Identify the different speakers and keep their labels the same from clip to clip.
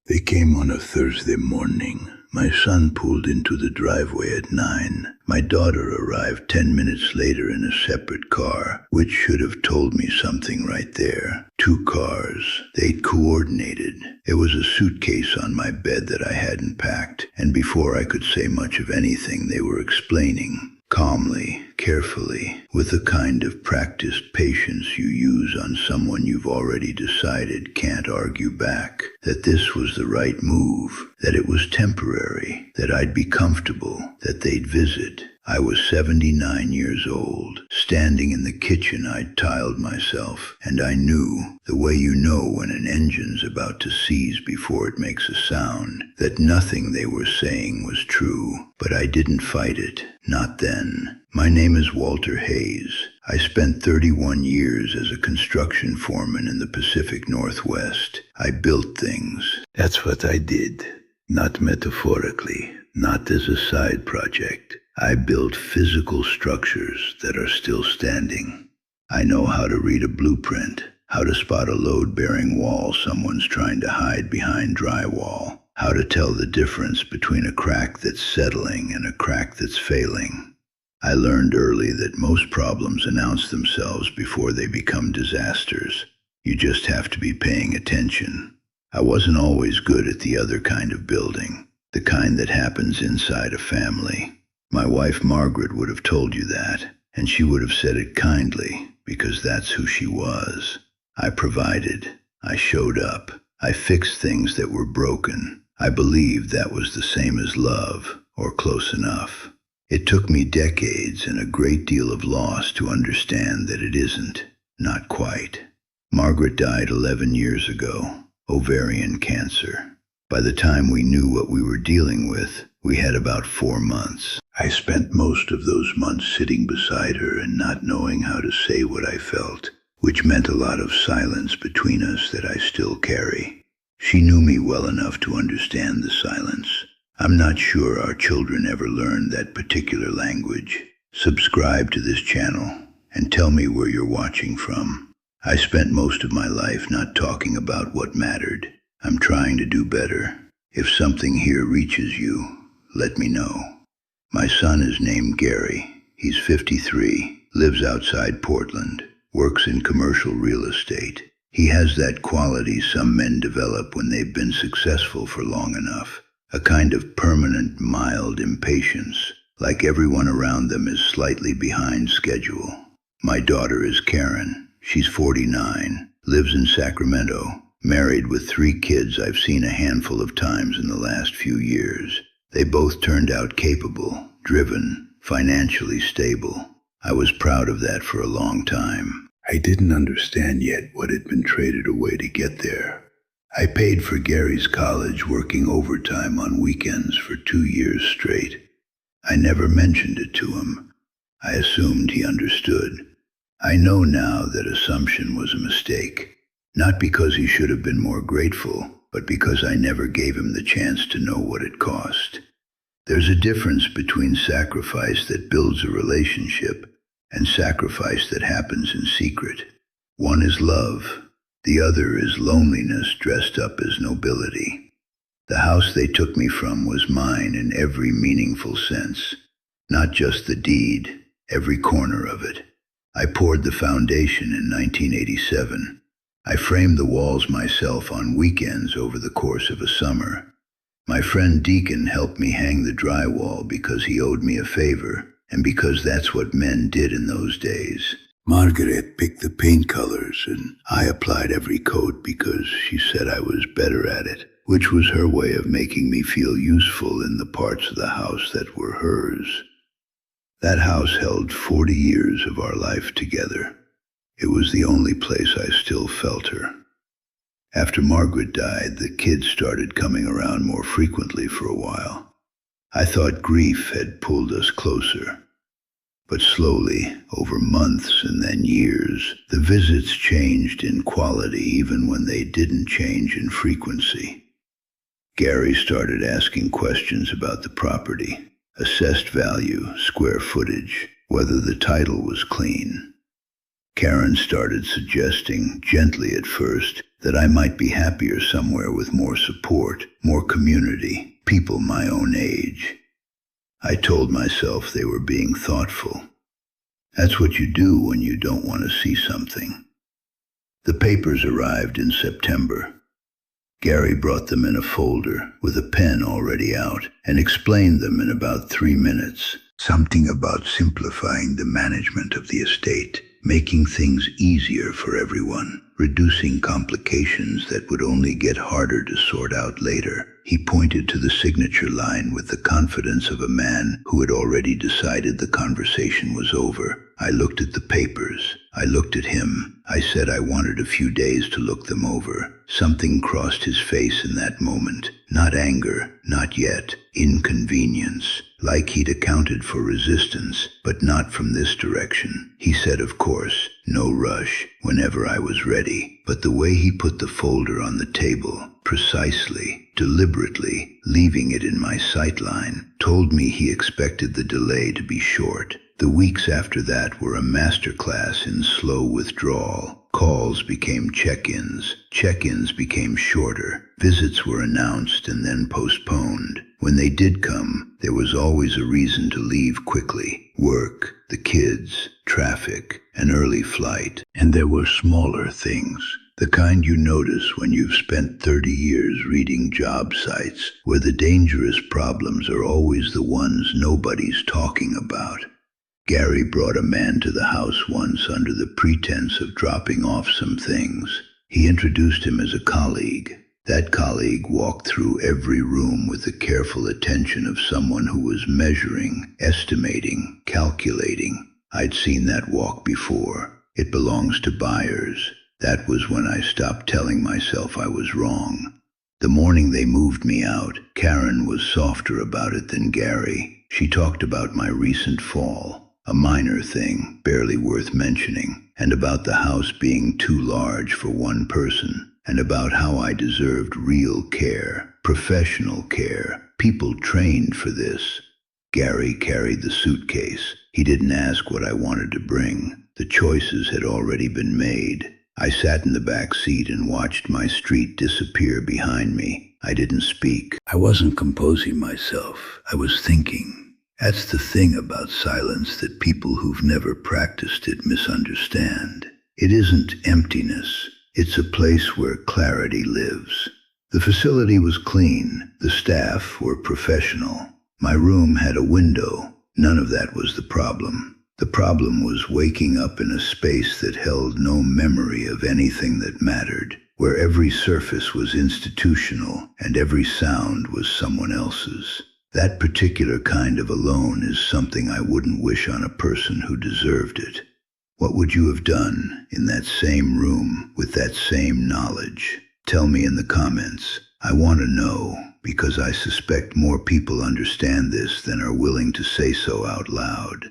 Speaker 1: They came on a Thursday morning. My son pulled into the driveway at 9. My daughter arrived 10 minutes later in a separate car, which should have told me something right there. 2 cars. They'd coordinated. There was a suitcase on my bed that I hadn't packed, and before I could say much of anything, they were explaining. Calmly, carefully, with the kind of practiced patience you use on someone you've already decided can't argue back, that this was the right move, that it was temporary, that I'd be comfortable, that they'd visit. I was 79 years old, standing in the kitchen I'd tiled myself, and I knew, the way you know when an engine's about to seize before it makes a sound, that nothing they were saying was true. But I didn't fight it, not then. My name is Walter Hayes. I spent 31 years as a construction foreman in the Pacific Northwest. I built things. That's what I did. Not metaphorically, not as a side project. I built physical structures that are still standing. I know how to read a blueprint, how to spot a load-bearing wall someone's trying to hide behind drywall, how to tell the difference between a crack that's settling and a crack that's failing. I learned early that most problems announce themselves before they become disasters. You just have to be paying attention. I wasn't always good at the other kind of building, the kind that happens inside a family. My wife Margaret would have told you that, and she would have said it kindly, because that's who she was. I provided. I showed up. I fixed things that were broken. I believed that was the same as love, or close enough. It took me decades and a great deal of loss to understand that it isn't. Not quite. Margaret died 11 years ago. Ovarian cancer. By the time we knew what we were dealing with, we had about 4 months. I spent most of those months sitting beside her and not knowing how to say what I felt, which meant a lot of silence between us that I still carry. She knew me well enough to understand the silence. I'm not sure our children ever learned that particular language. Subscribe to this channel and tell me where you're watching from. I spent most of my life not talking about what mattered. I'm trying to do better. If something here reaches you, let me know. My son is named Gary. He's 53, lives outside Portland, works in commercial real estate. He has that quality some men develop when they've been successful for long enough, a kind of permanent, mild impatience, like everyone around them is slightly behind schedule. My daughter is Karen. She's 49, lives in Sacramento, married with 3 kids I've seen a handful of times in the last few years. They both turned out capable, driven, financially stable. I was proud of that for a long time. I didn't understand yet what had been traded away to get there. I paid for Gary's college working overtime on weekends for 2 years straight. I never mentioned it to him. I assumed he understood. I know now that assumption was a mistake. Not because he should have been more grateful, but because I never gave him the chance to know what it cost. There's a difference between sacrifice that builds a relationship and sacrifice that happens in secret. One is love. The other is loneliness dressed up as nobility. The house they took me from was mine in every meaningful sense, not just the deed, every corner of it. I poured the foundation in 1987. I framed the walls myself on weekends over the course of a summer. My friend Deacon helped me hang the drywall because he owed me a favor, and because that's what men did in those days. Margaret picked the paint colors, and I applied every coat because she said I was better at it, which was her way of making me feel useful in the parts of the house that were hers. That house held 40 years of our life together. It was the only place I still felt her. After Margaret died, the kids started coming around more frequently for a while. I thought grief had pulled us closer. But slowly, over months and then years, the visits changed in quality even when they didn't change in frequency. Gary started asking questions about the property, assessed value, square footage, whether the title was clean. Karen started suggesting, gently at first, that I might be happier somewhere with more support, more community, people my own age. I told myself they were being thoughtful. That's what you do when you don't want to see something. The papers arrived in September. Gary brought them in a folder with a pen already out and explained them in about 3 minutes. Something about simplifying the management of the estate, making things easier for everyone, reducing complications that would only get harder to sort out later. He pointed to the signature line with the confidence of a man who had already decided the conversation was over. I looked at the papers. I looked at him. I said I wanted a few days to look them over. Something crossed his face in that moment. Not anger, not yet. Inconvenience. Like he'd accounted for resistance, but not from this direction. He said, of course, no rush, whenever I was ready. But the way he put the folder on the table, precisely, deliberately, leaving it in my sightline, told me he expected the delay to be short. The weeks after that were a masterclass in slow withdrawal. Calls became check-ins. Check-ins became shorter. Visits were announced and then postponed. When they did come, there was always a reason to leave quickly. Work, the kids, traffic, an early flight. And there were smaller things. The kind you notice when you've spent 30 years reading job sites, where the dangerous problems are always the ones nobody's talking about. Gary brought a man to the house once under the pretense of dropping off some things. He introduced him as a colleague. That colleague walked through every room with the careful attention of someone who was measuring, estimating, calculating. I'd seen that walk before. It belongs to buyers. That was when I stopped telling myself I was wrong. The morning they moved me out, Karen was softer about it than Gary. She talked about my recent fall. A minor thing, barely worth mentioning, and about the house being too large for one person, and about how I deserved real care, professional care, people trained for this. Gary carried the suitcase. He didn't ask what I wanted to bring. The choices had already been made. I sat in the back seat and watched my street disappear behind me. I didn't speak. I wasn't composing myself. I was thinking. That's the thing about silence that people who've never practiced it misunderstand. It isn't emptiness. It's a place where clarity lives. The facility was clean. The staff were professional. My room had a window. None of that was the problem. The problem was waking up in a space that held no memory of anything that mattered, where every surface was institutional and every sound was someone else's. That particular kind of alone is something I wouldn't wish on a person who deserved it. What would you have done in that same room with that same knowledge? Tell me in the comments. I want to know, because I suspect more people understand this than are willing to say so out loud.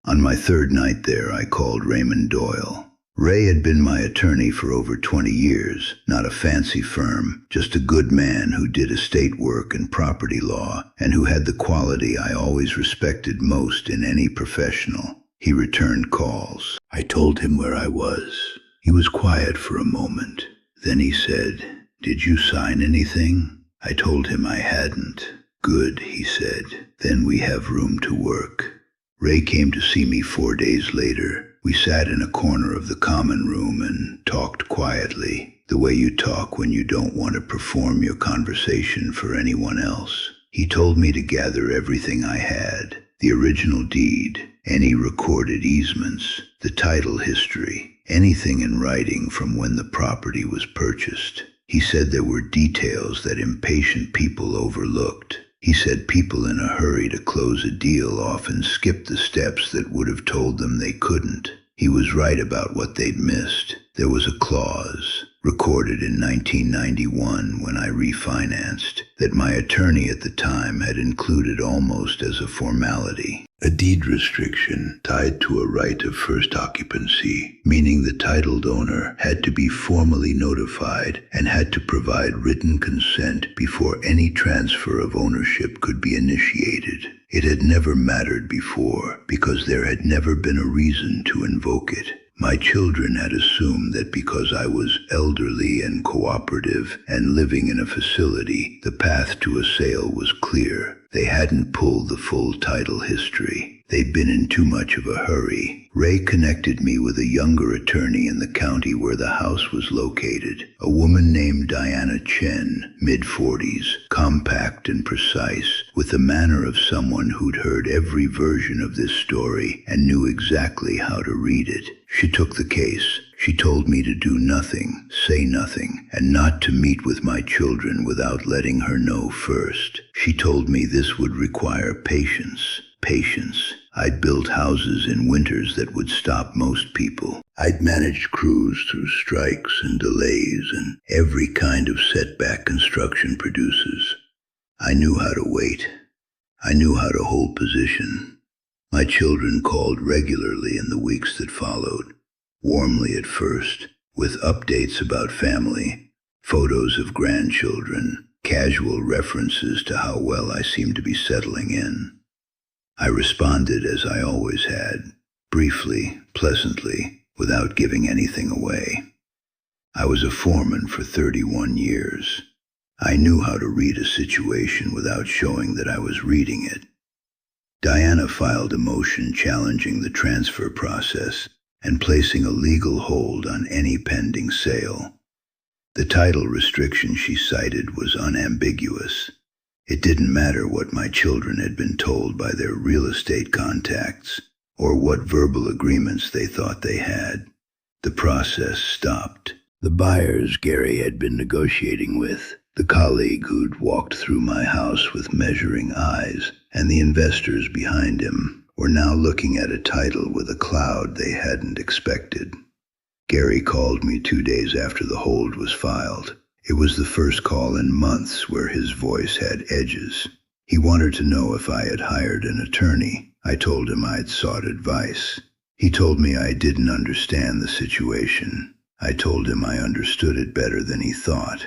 Speaker 1: On my third night there, I called Raymond Doyle. Ray had been my attorney for over 20 years, not a fancy firm, just a good man who did estate work and property law, and who had the quality I always respected most in any professional. He returned calls. I told him where I was. He was quiet for a moment. Then he said, "Did you sign anything?" I told him I hadn't. "Good," he said. "Then we have room to work." Ray came to see me 4 days later. We sat in a corner of the common room and talked quietly, the way you talk when you don't want to perform your conversation for anyone else. He told me to gather everything I had, the original deed, any recorded easements, the title history, anything in writing from when the property was purchased. He said there were details that impatient people overlooked. He said people in a hurry to close a deal often skipped the steps that would have told them they couldn't. He was right about what they'd missed. There was a clause, recorded in 1991 when I refinanced, that my attorney at the time had included almost as a formality. A deed restriction tied to a right of first occupancy, meaning the titled owner had to be formally notified and had to provide written consent before any transfer of ownership could be initiated. It had never mattered before because there had never been a reason to invoke it. My children had assumed that because I was elderly and cooperative and living in a facility, the path to a sale was clear. They hadn't pulled the full title history. They'd been in too much of a hurry. Ray connected me with a younger attorney in the county where the house was located, a woman named Diana Chen, mid-40s, compact and precise, with the manner of someone who'd heard every version of this story and knew exactly how to read it. She took the case. She told me to do nothing, say nothing, and not to meet with my children without letting her know first. She told me this would require patience. Patience. I'd built houses in winters that would stop most people. I'd managed crews through strikes and delays and every kind of setback construction produces. I knew how to wait. I knew how to hold position. My children called regularly in the weeks that followed, warmly at first, with updates about family, photos of grandchildren, casual references to how well I seemed to be settling in. I responded as I always had, briefly, pleasantly, without giving anything away. I was a foreman for 31 years. I knew how to read a situation without showing that I was reading it. Diana filed a motion challenging the transfer process and placing a legal hold on any pending sale. The title restriction she cited was unambiguous. It didn't matter what my children had been told by their real estate contacts or what verbal agreements they thought they had. The process stopped. The buyers Gary had been negotiating with, the colleague who'd walked through my house with measuring eyes, and the investors behind him were now looking at a title with a cloud they hadn't expected. Gary called me 2 days after the hold was filed. It was the first call in months where his voice had edges. He wanted to know if I had hired an attorney. I told him I'd sought advice. He told me I didn't understand the situation. I told him I understood it better than he thought.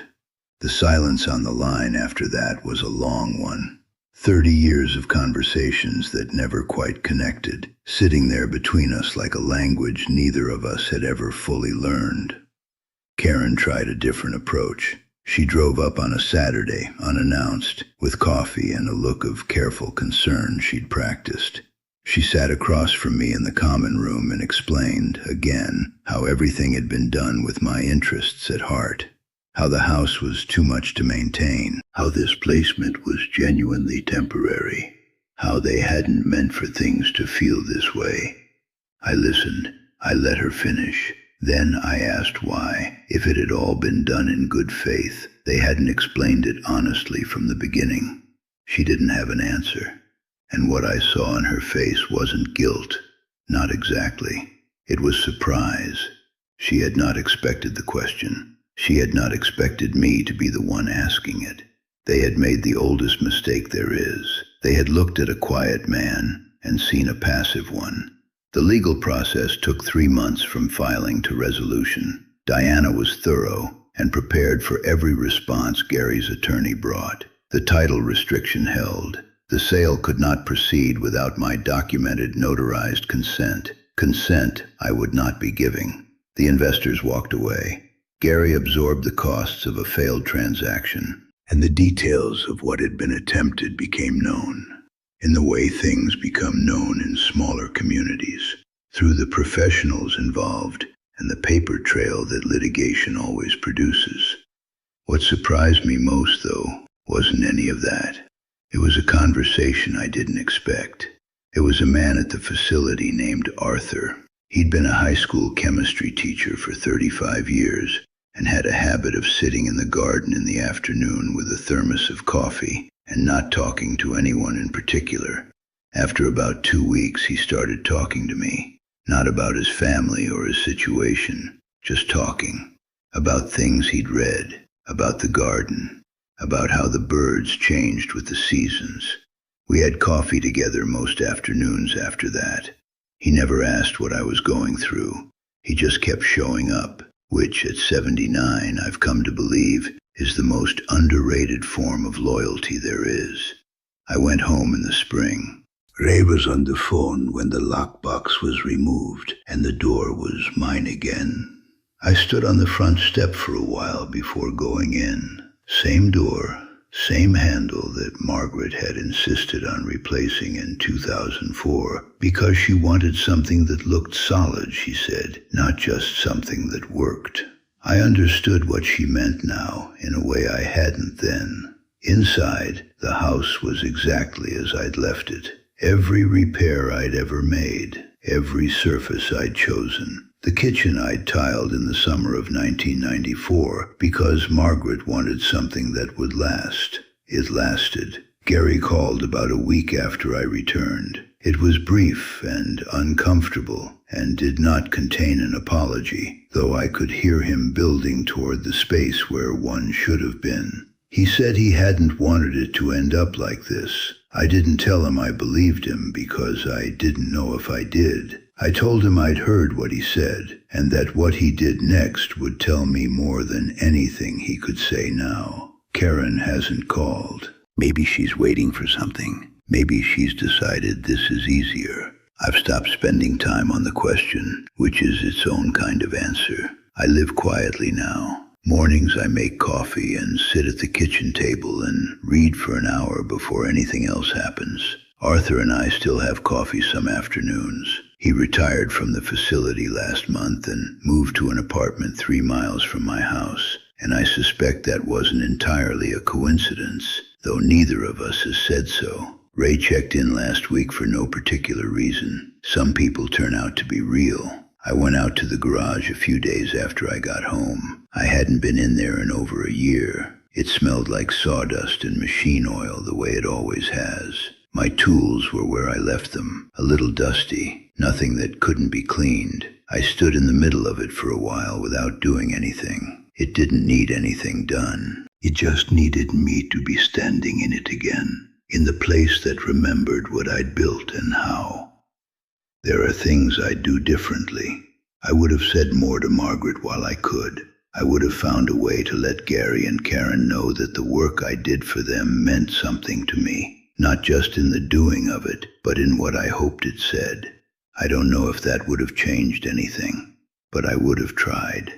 Speaker 1: The silence on the line after that was a long one. 30 years of conversations that never quite connected, sitting there between us like a language neither of us had ever fully learned. Karen tried a different approach. She drove up on a Saturday, unannounced, with coffee and a look of careful concern she'd practiced. She sat across from me in the common room and explained, again, how everything had been done with my interests at heart, how the house was too much to maintain, how this placement was genuinely temporary, how they hadn't meant for things to feel this way. I listened. I let her finish. Then I asked why, if it had all been done in good faith, they hadn't explained it honestly from the beginning. She didn't have an answer, and what I saw in her face wasn't guilt. Not exactly. It was surprise. She had not expected the question. She had not expected me to be the one asking it. They had made the oldest mistake there is. They had looked at a quiet man and seen a passive one. The legal process took 3 months from filing to resolution. Diana was thorough and prepared for every response Gary's attorney brought. The title restriction held. The sale could not proceed without my documented, notarized consent. Consent I would not be giving. The investors walked away. Gary absorbed the costs of a failed transaction, and the details of what had been attempted became known. In the way things become known in smaller communities, through the professionals involved and the paper trail that litigation always produces. What surprised me most, though, wasn't any of that. It was a conversation I didn't expect. It was a man at the facility named Arthur. He'd been a high school chemistry teacher for 35 years and had a habit of sitting in the garden in the afternoon with a thermos of coffee and not talking to anyone in particular. After about 2 weeks, he started talking to me, not about his family or his situation, just talking, about things he'd read, about the garden, about how the birds changed with the seasons. We had coffee together most afternoons after that. He never asked what I was going through. He just kept showing up, which at 79 I've come to believe is the most underrated form of loyalty there is. I went home in the spring. Ray was on the phone when the lockbox was removed and the door was mine again. I stood on the front step for a while before going in. Same door, same handle that Margaret had insisted on replacing in 2004 because she wanted something that looked solid, she said, not just something that worked. I understood what she meant now in a way I hadn't then. Inside, the house was exactly as I'd left it. Every repair I'd ever made, every surface I'd chosen. The kitchen I'd tiled in the summer of 1994 because Margaret wanted something that would last. It lasted. Gary called about a week after I returned. It was brief and uncomfortable and did not contain an apology, though I could hear him building toward the space where one should have been. He said he hadn't wanted it to end up like this. I didn't tell him I believed him because I didn't know if I did. I told him I'd heard what he said, and that what he did next would tell me more than anything he could say now. Karen hasn't called. Maybe she's waiting for something. Maybe she's decided this is easier. I've stopped spending time on the question, which is its own kind of answer. I live quietly now. Mornings I make coffee and sit at the kitchen table and read for an hour before anything else happens. Arthur and I still have coffee some afternoons. He retired from the facility last month and moved to an apartment 3 miles from my house, and I suspect that wasn't entirely a coincidence, though neither of us has said so. Ray checked in last week for no particular reason. Some people turn out to be real. I went out to the garage a few days after I got home. I hadn't been in there in over a year. It smelled like sawdust and machine oil the way it always has. My tools were where I left them, a little dusty, nothing that couldn't be cleaned. I stood in the middle of it for a while without doing anything. It didn't need anything done. It just needed me to be standing in it again, in the place that remembered what I'd built and how. There are things I'd do differently. I would have said more to Margaret while I could. I would have found a way to let Gary and Karen know that the work I did for them meant something to me, not just in the doing of it, but in what I hoped it said. I don't know if that would have changed anything, but I would have tried.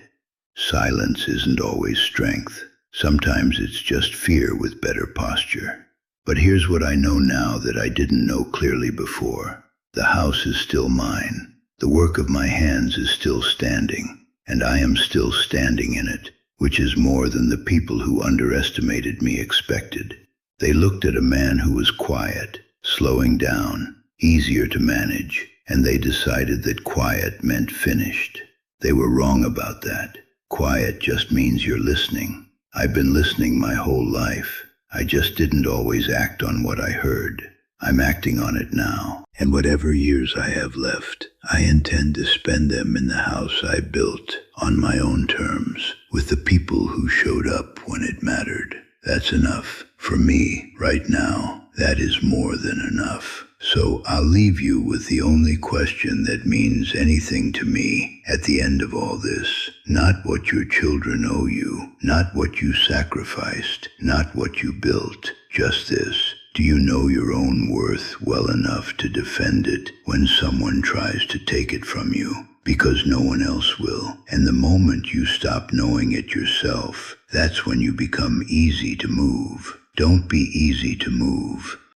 Speaker 1: Silence isn't always strength. Sometimes it's just fear with better posture. But here's what I know now that I didn't know clearly before. The house is still mine. The work of my hands is still standing, and I am still standing in it, which is more than the people who underestimated me expected. They looked at a man who was quiet, slowing down, easier to manage, and they decided that quiet meant finished. They were wrong about that. Quiet just means you're listening. I've been listening my whole life. I just didn't always act on what I heard. I'm acting on it now, and whatever years I have left, I intend to spend them in the house I built, on my own terms, with the people who showed up when it mattered. That's enough. For me, right now, that is more than enough. So I'll leave you with the only question that means anything to me at the end of all this. Not what your children owe you, not what you sacrificed, not what you built, just this. Do you know your own worth well enough to defend it when someone tries to take it from you? Because no one else will. And the moment you stop knowing it yourself, that's when you become easy to move. Don't be easy to move.